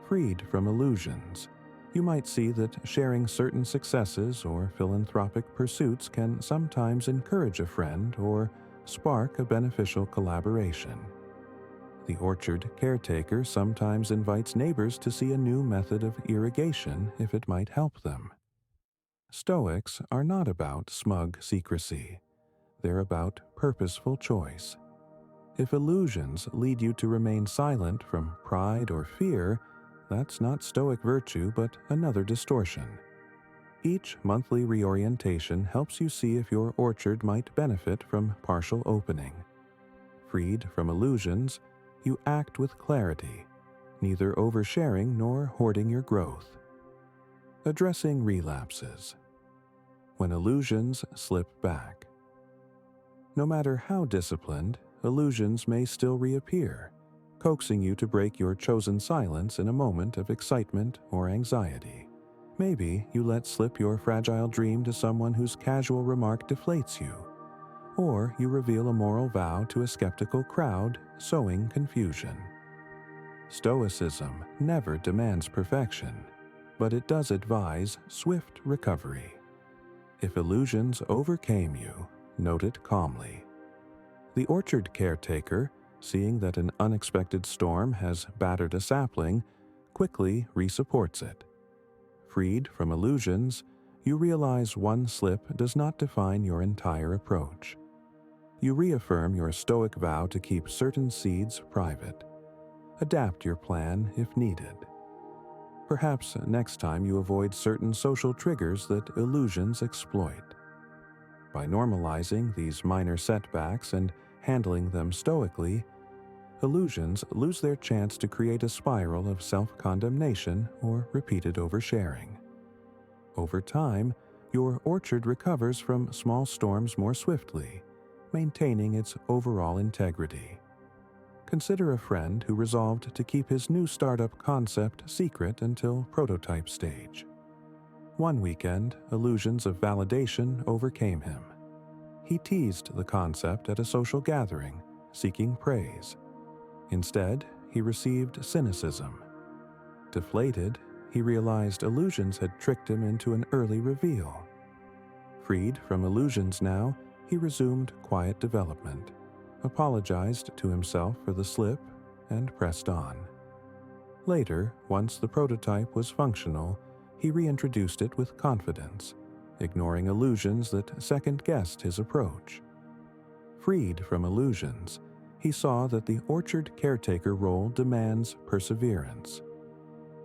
Freed from illusions, you might see that sharing certain successes or philanthropic pursuits can sometimes encourage a friend or spark a beneficial collaboration. The orchard caretaker sometimes invites neighbors to see a new method of irrigation if it might help them. Stoics are not about smug secrecy. They're about purposeful choice. If illusions lead you to remain silent from pride or fear, that's not Stoic virtue but another distortion. Each monthly reorientation helps you see if your orchard might benefit from partial opening. Freed from illusions, you act with clarity, neither oversharing nor hoarding your growth. Addressing relapses. When illusions slip back. No matter how disciplined, illusions may still reappear, coaxing you to break your chosen silence in a moment of excitement or anxiety. Maybe you let slip your fragile dream to someone whose casual remark deflates you, or you reveal a moral vow to a skeptical crowd, sowing confusion. Stoicism never demands perfection, but it does advise swift recovery. If illusions overcame you, note it calmly. The orchard caretaker, seeing that an unexpected storm has battered a sapling, quickly resupports it. Freed from illusions, you realize one slip does not define your entire approach. You reaffirm your Stoic vow to keep certain seeds private. Adapt your plan if needed. Perhaps next time you avoid certain social triggers that illusions exploit. By normalizing these minor setbacks and handling them stoically, illusions lose their chance to create a spiral of self-condemnation or repeated oversharing. Over time, your orchard recovers from small storms more swiftly, maintaining its overall integrity. Consider a friend who resolved to keep his new startup concept secret until prototype stage. One weekend, illusions of validation overcame him. He teased the concept at a social gathering, seeking praise. Instead, he received cynicism. Deflated, he realized illusions had tricked him into an early reveal. Freed from illusions now, he resumed quiet development, apologized to himself for the slip, and pressed on. Later, once the prototype was functional, he reintroduced it with confidence, ignoring illusions that second-guessed his approach. Freed from illusions, he saw that the orchard caretaker role demands perseverance.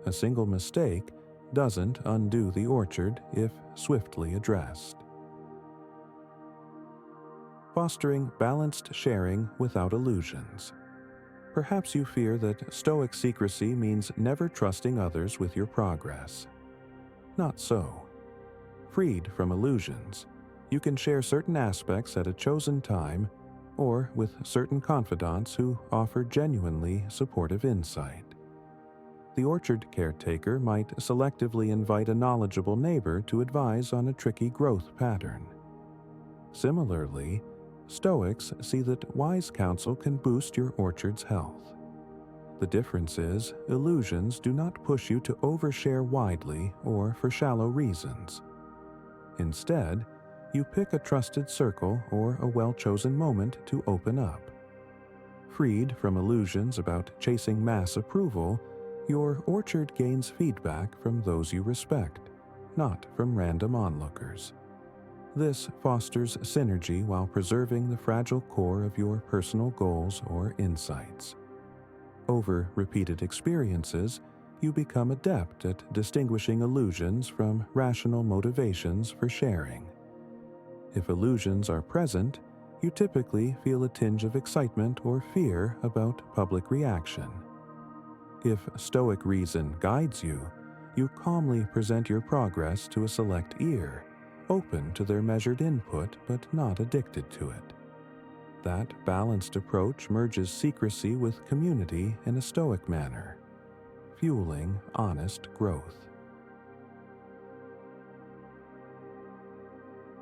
A single mistake doesn't undo the orchard if swiftly addressed. Fostering balanced sharing without illusions. Perhaps you fear that Stoic secrecy means never trusting others with your progress. Not so. Freed from illusions, you can share certain aspects at a chosen time or with certain confidants who offer genuinely supportive insight. The orchard caretaker might selectively invite a knowledgeable neighbor to advise on a tricky growth pattern. Similarly, Stoics see that wise counsel can boost your orchard's health. The difference is, illusions do not push you to overshare widely or for shallow reasons. Instead, you pick a trusted circle or a well-chosen moment to open up. Freed from illusions about chasing mass approval, your orchard gains feedback from those you respect, not from random onlookers. This fosters synergy while preserving the fragile core of your personal goals or insights. Over repeated experiences, you become adept at distinguishing illusions from rational motivations for sharing. If illusions are present, you typically feel a tinge of excitement or fear about public reaction. If Stoic reason guides you, you calmly present your progress to a select ear, open to their measured input but not addicted to it. That balanced approach merges secrecy with community in a Stoic manner, fueling honest growth.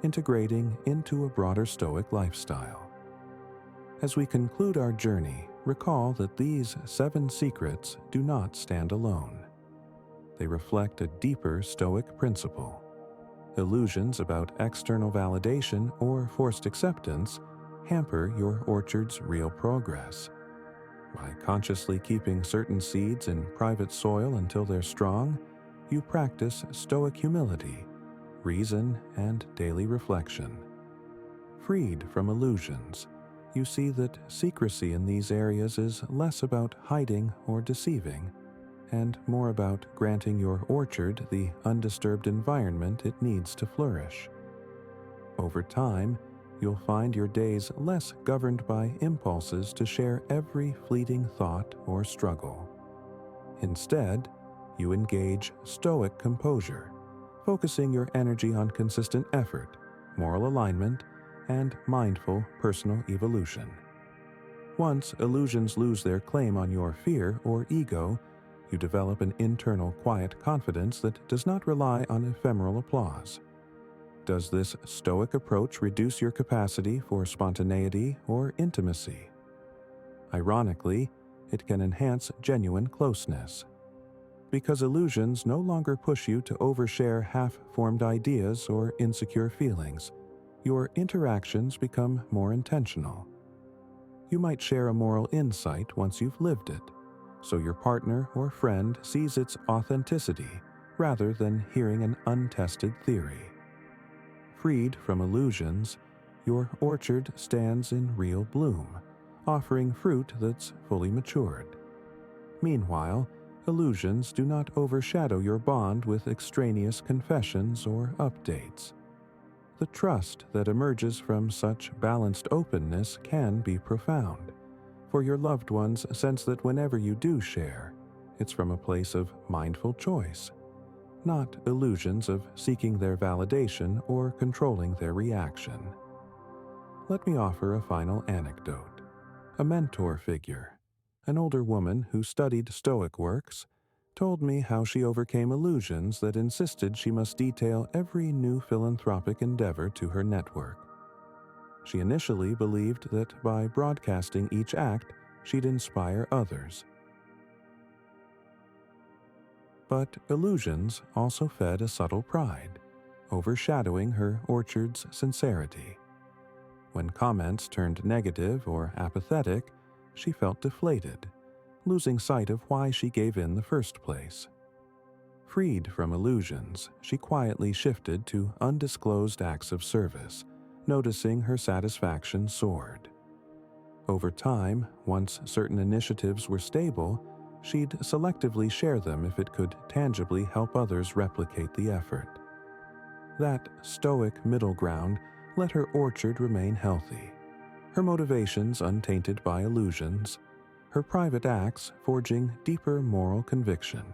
Integrating into a broader Stoic lifestyle. As we conclude our journey, recall that these 7 secrets do not stand alone. They reflect a deeper Stoic principle. Illusions about external validation or forced acceptance hamper your orchard's real progress. By consciously keeping certain seeds in private soil until they're strong, you practice Stoic humility, reason, and daily reflection. Freed from illusions, you see that secrecy in these areas is less about hiding or deceiving, and more about granting your orchard the undisturbed environment it needs to flourish. Over time, you'll find your days less governed by impulses to share every fleeting thought or struggle. Instead, you engage Stoic composure, focusing your energy on consistent effort, moral alignment, and mindful personal evolution. Once illusions lose their claim on your fear or ego, you develop an internal quiet confidence that does not rely on ephemeral applause. Does this Stoic approach reduce your capacity for spontaneity or intimacy? Ironically, it can enhance genuine closeness. Because illusions no longer push you to overshare half-formed ideas or insecure feelings, your interactions become more intentional. You might share a moral insight once you've lived it, so your partner or friend sees its authenticity rather than hearing an untested theory. Freed from illusions, your orchard stands in real bloom, offering fruit that's fully matured. Meanwhile, illusions do not overshadow your bond with extraneous confessions or updates. The trust that emerges from such balanced openness can be profound, for your loved ones sense that whenever you do share, it's from a place of mindful choice, not illusions of seeking their validation or controlling their reaction. Let me offer a final anecdote. A mentor figure, an older woman who studied Stoic works, told me how she overcame illusions that insisted she must detail every new philanthropic endeavor to her network. She initially believed that by broadcasting each act, she'd inspire others. But illusions also fed a subtle pride, overshadowing her orchard's sincerity. When comments turned negative or apathetic, she felt deflated, losing sight of why she gave in the first place. Freed from illusions, she quietly shifted to undisclosed acts of service, noticing her satisfaction soared. Over time, once certain initiatives were stable, she'd selectively share them if it could tangibly help others replicate the effort. That Stoic middle ground let her orchard remain healthy, her motivations untainted by illusions, her private acts forging deeper moral conviction.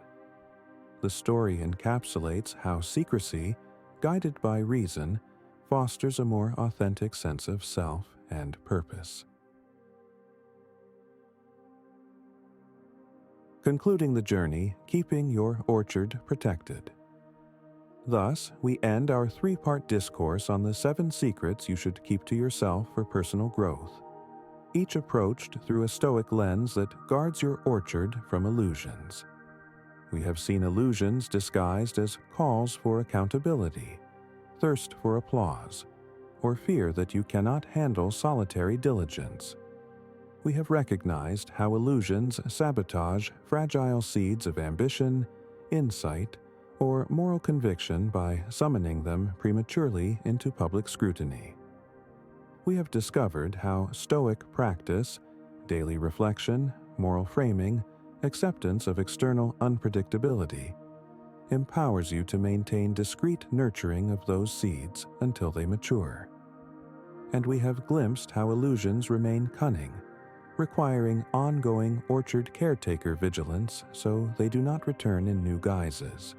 The story encapsulates how secrecy, guided by reason, fosters a more authentic sense of self and purpose. Concluding the journey, keeping your orchard protected. Thus, we end our 3-part discourse on the 7 secrets you should keep to yourself for personal growth, each approached through a Stoic lens that guards your orchard from illusions. We have seen illusions disguised as calls for accountability, thirst for applause, or fear that you cannot handle solitary diligence. We have recognized how illusions sabotage fragile seeds of ambition, insight, or moral conviction by summoning them prematurely into public scrutiny. We have discovered how Stoic practice, daily reflection, moral framing, acceptance of external unpredictability, empowers you to maintain discreet nurturing of those seeds until they mature. And we have glimpsed how illusions remain cunning, requiring ongoing orchard caretaker vigilance so they do not return in new guises.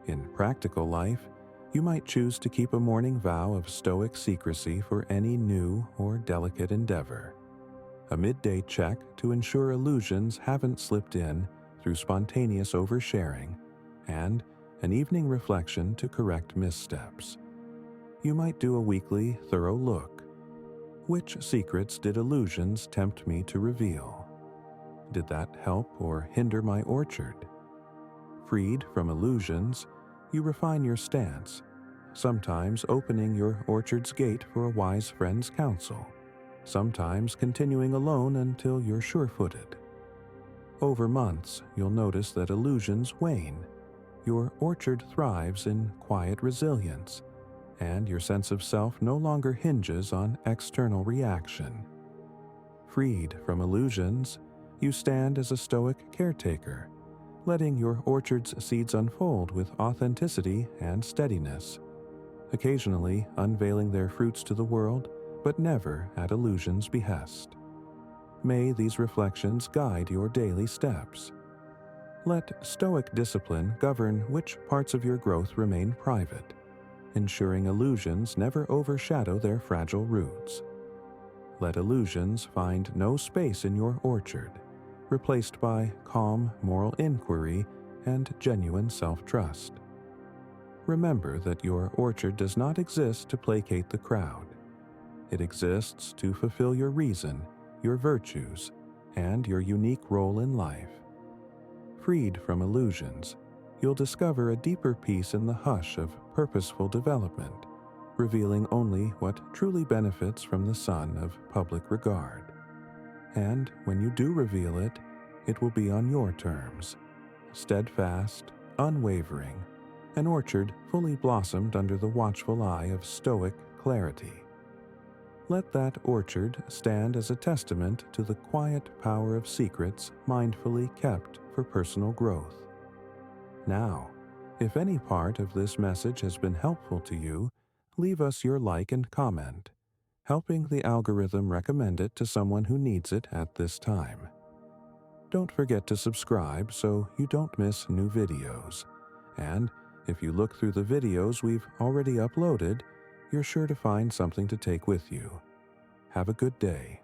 In practical life, you might choose to keep a morning vow of Stoic secrecy for any new or delicate endeavor, a midday check to ensure illusions haven't slipped in through spontaneous oversharing and an evening reflection to correct missteps. You might do a weekly, thorough look. Which secrets did illusions tempt me to reveal? Did that help or hinder my orchard? Freed from illusions, you refine your stance, sometimes opening your orchard's gate for a wise friend's counsel, sometimes continuing alone until you're sure-footed. Over months, you'll notice that illusions wane. Your orchard thrives in quiet resilience, and your sense of self no longer hinges on external reaction. Freed from illusions, you stand as a Stoic caretaker, letting your orchard's seeds unfold with authenticity and steadiness, occasionally unveiling their fruits to the world, but never at illusion's behest. May these reflections guide your daily steps. Let Stoic discipline govern which parts of your growth remain private, ensuring illusions never overshadow their fragile roots. Let illusions find no space in your orchard, replaced by calm moral inquiry and genuine self-trust. Remember that your orchard does not exist to placate the crowd. It exists to fulfill your reason, your virtues, and your unique role in life. Freed from illusions, you'll discover a deeper peace in the hush of purposeful development, revealing only what truly benefits from the sun of public regard. And when you do reveal it, it will be on your terms, steadfast, unwavering, an orchard fully blossomed under the watchful eye of Stoic clarity. Let that orchard stand as a testament to the quiet power of secrets mindfully kept for personal growth. Now, if any part of this message has been helpful to you, leave us your like and comment, helping the algorithm recommend it to someone who needs it at this time. Don't forget to subscribe so you don't miss new videos. And if you look through the videos we've already uploaded, you're sure to find something to take with you. Have a good day.